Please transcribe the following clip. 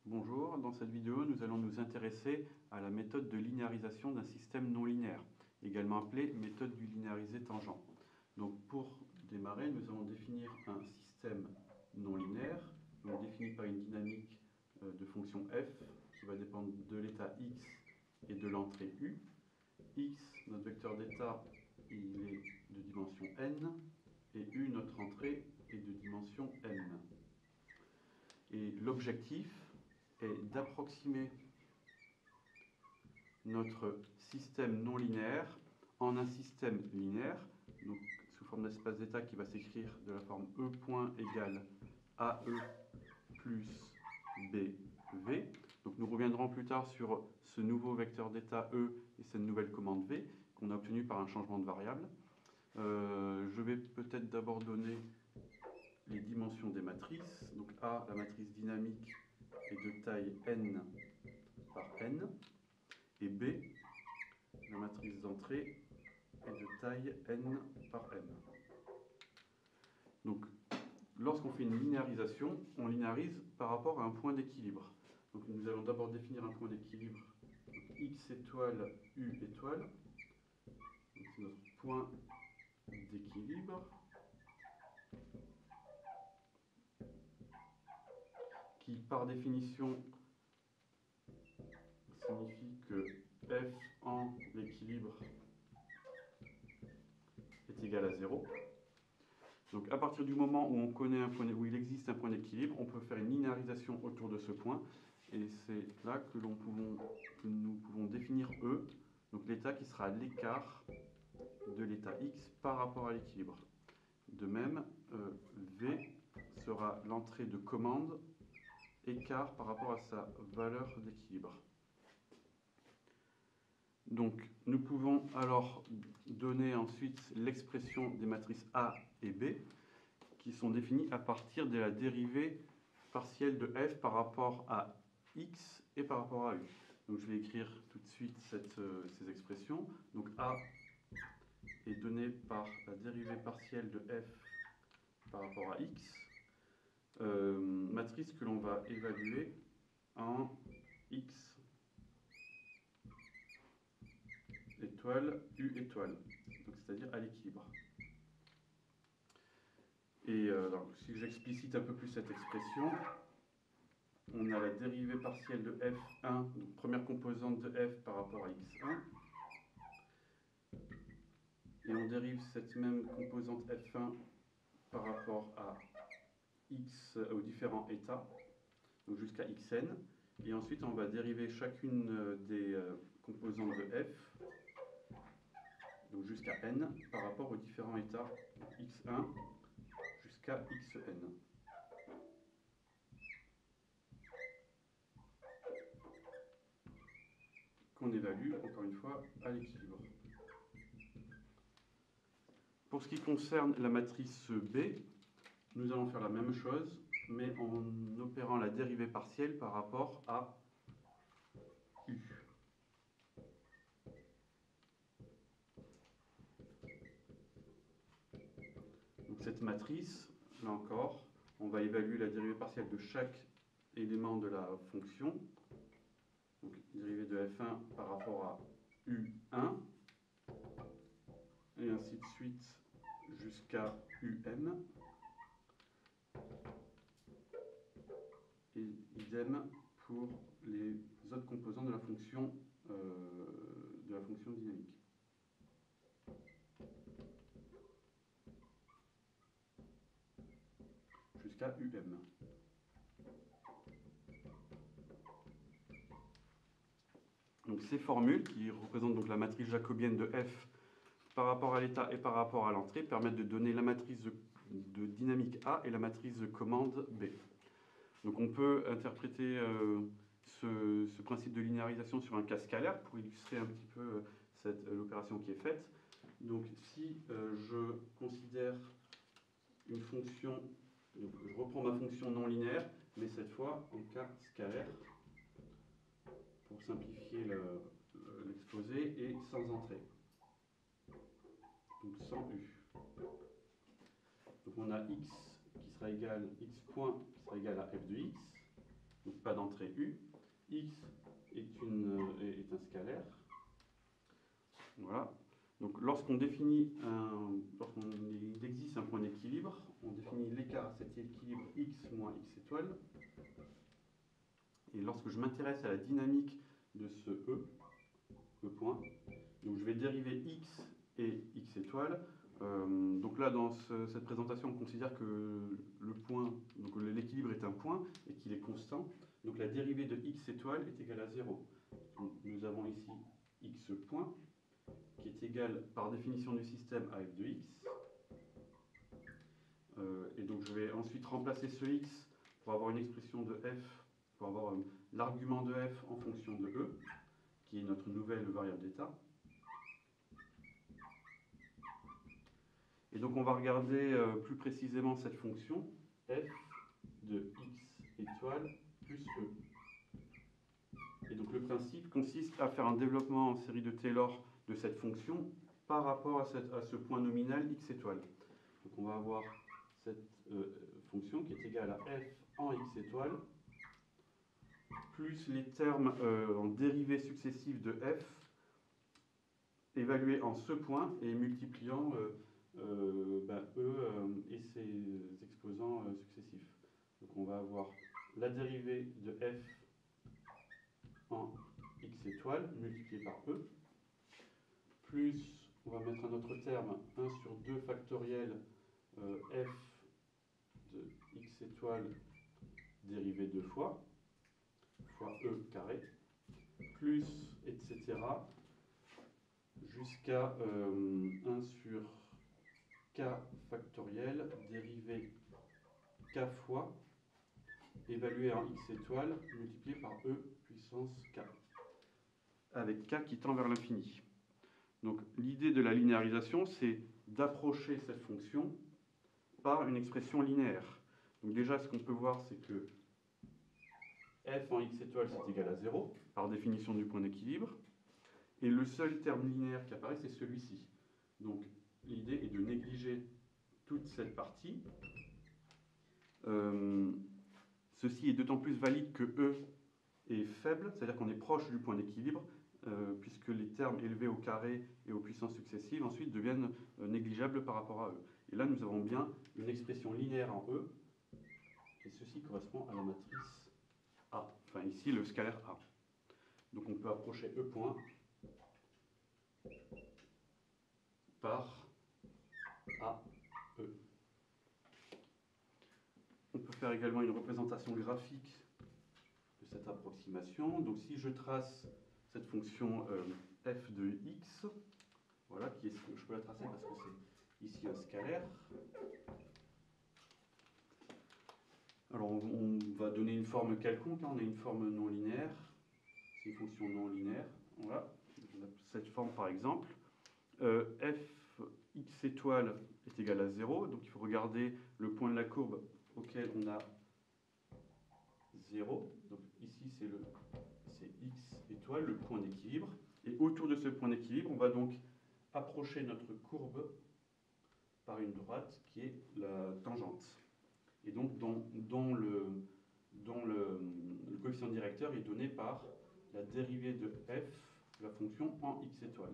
Bonjour, dans cette vidéo, nous allons nous intéresser à la méthode de linéarisation d'un système non linéaire, également appelée méthode du linéarisé tangent. Donc pour démarrer, nous allons définir un système non linéaire, donc défini par une dynamique de fonction f qui va dépendre de l'état x et de l'entrée u. X, notre vecteur d'état, il est de dimension n, et u, notre entrée, est de dimension m. Et l'objectif est d'approximer notre système non linéaire en un système linéaire, donc sous forme d'espace d'état qui va s'écrire de la forme E point égale AE plus BV. Donc nous reviendrons plus tard sur ce nouveau vecteur d'état E et cette nouvelle commande V qu'on a obtenue par un changement de variable. Je vais peut-être d'abord donner les dimensions des matrices. Donc A, la matrice dynamique, est de taille n par n, et B, la matrice d'entrée, est de taille n par n. Donc, lorsqu'on fait une linéarisation, on linéarise par rapport à un point d'équilibre. Donc, nous allons d'abord définir un point d'équilibre. X étoile, U étoile. C'est notre point d'équilibre qui, par définition, signifie que f en l'équilibre est égal à 0. Donc à partir du moment où on connaît un point, où il existe un point d'équilibre, on peut faire une linéarisation autour de ce point. Et c'est là que nous pouvons définir E, donc l'état qui sera à l'écart de l'état x par rapport à l'équilibre. De même, V sera l'entrée de commande écart par rapport à sa valeur d'équilibre. Donc, nous pouvons alors donner ensuite l'expression des matrices A et B qui sont définies à partir de la dérivée partielle de f par rapport à x et par rapport à u. Donc, je vais écrire tout de suite ces expressions. Donc, A est donné par la dérivée partielle de f par rapport à x, matrice que l'on va évaluer en x étoile, U étoile, donc c'est-à-dire à l'équilibre. Et alors, si j'explicite un peu plus cette expression, on a la dérivée partielle de f1, donc première composante de f par rapport à x1, et on dérive cette même composante f1 par rapport à x aux différents états, donc jusqu'à xn, et ensuite on va dériver chacune des composantes de f, donc jusqu'à n, par rapport aux différents états x1 jusqu'à xn. Qu'on évalue, encore une fois, à l'équilibre. Pour ce qui concerne la matrice B, nous allons faire la même chose, mais en opérant la dérivée partielle par rapport à U. Donc cette matrice, là encore, on va évaluer la dérivée partielle de chaque élément de la fonction. Donc dérivée de f1 par rapport à u1, et ainsi de suite jusqu'à um, et idem pour les autres composants de la fonction dynamique. Jusqu'à um. Donc ces formules, qui représentent donc la matrice jacobienne de f par rapport à l'état et par rapport à l'entrée, permettent de donner la matrice de dynamique A et la matrice de commande B. Donc on peut interpréter ce principe de linéarisation sur un cas scalaire pour illustrer un petit peu l'opération qui est faite. Donc si je considère une fonction, donc je reprends ma fonction non linéaire, mais cette fois en cas scalaire, pour simplifier l'exposé, et sans entrée. Donc sans U. Donc on a x qui sera égal, x point qui sera égal à f de x, donc pas d'entrée U. X est un scalaire. Voilà. Donc lorsqu'il existe un point d'équilibre, on définit l'écart à cet équilibre x moins x étoile. Et lorsque je m'intéresse à la dynamique de ce E point, donc je vais dériver x et x étoile. Donc là, dans cette présentation, on considère que l'équilibre est un point et qu'il est constant. Donc la dérivée de x étoile est égale à 0. Donc, nous avons ici x point, qui est égal par définition du système à f de x. Et donc je vais ensuite remplacer ce x pour avoir une expression de f, pour avoir l'argument de f en fonction de e, qui est notre nouvelle variable d'état. Et donc on va regarder plus précisément cette fonction, f de x étoile plus e. Et donc le principe consiste à faire un développement en série de Taylor de cette fonction par rapport à ce point nominal x étoile. Donc on va avoir cette fonction qui est égale à f en x étoile plus les termes en dérivée successive de f évalués en ce point et multipliant E et ses exposants successifs. Donc on va avoir la dérivée de f en x étoile multiplié par E, plus on va mettre un autre terme, 1 sur 2 factoriel f de x étoile dérivé 2 fois E carré, plus, etc., jusqu'à 1 sur k factoriel dérivé k fois évalué en x étoile multiplié par E puissance k, avec k qui tend vers l'infini. Donc l'idée de la linéarisation, c'est d'approcher cette fonction par une expression linéaire. Donc déjà, ce qu'on peut voir, c'est que f en x étoile, c'est égal à 0, par définition du point d'équilibre. Et le seul terme linéaire qui apparaît, c'est celui-ci. Donc l'idée est de négliger toute cette partie. Ceci est d'autant plus valide que E est faible, c'est-à-dire qu'on est proche du point d'équilibre, puisque les termes élevés au carré et aux puissances successives ensuite deviennent négligeables par rapport à E. Et là, nous avons bien une expression linéaire en E, et ceci correspond à la matrice A, enfin ici le scalaire A. Donc on peut approcher E point par AE. On peut faire également une représentation graphique de cette approximation. Donc si je trace cette fonction f de x, voilà, je peux la tracer parce que c'est ici un scalaire. Alors on va donner une forme quelconque, hein. On a une forme non linéaire, c'est une fonction non linéaire. Voilà, cette forme par exemple. F x étoile est égal à 0, donc il faut regarder le point de la courbe auquel on a 0. Donc ici c'est x étoile, le point d'équilibre. Et autour de ce point d'équilibre, on va donc approcher notre courbe par une droite qui est la tangente. Et donc dont le coefficient directeur est donné par la dérivée de f de la fonction en x étoile.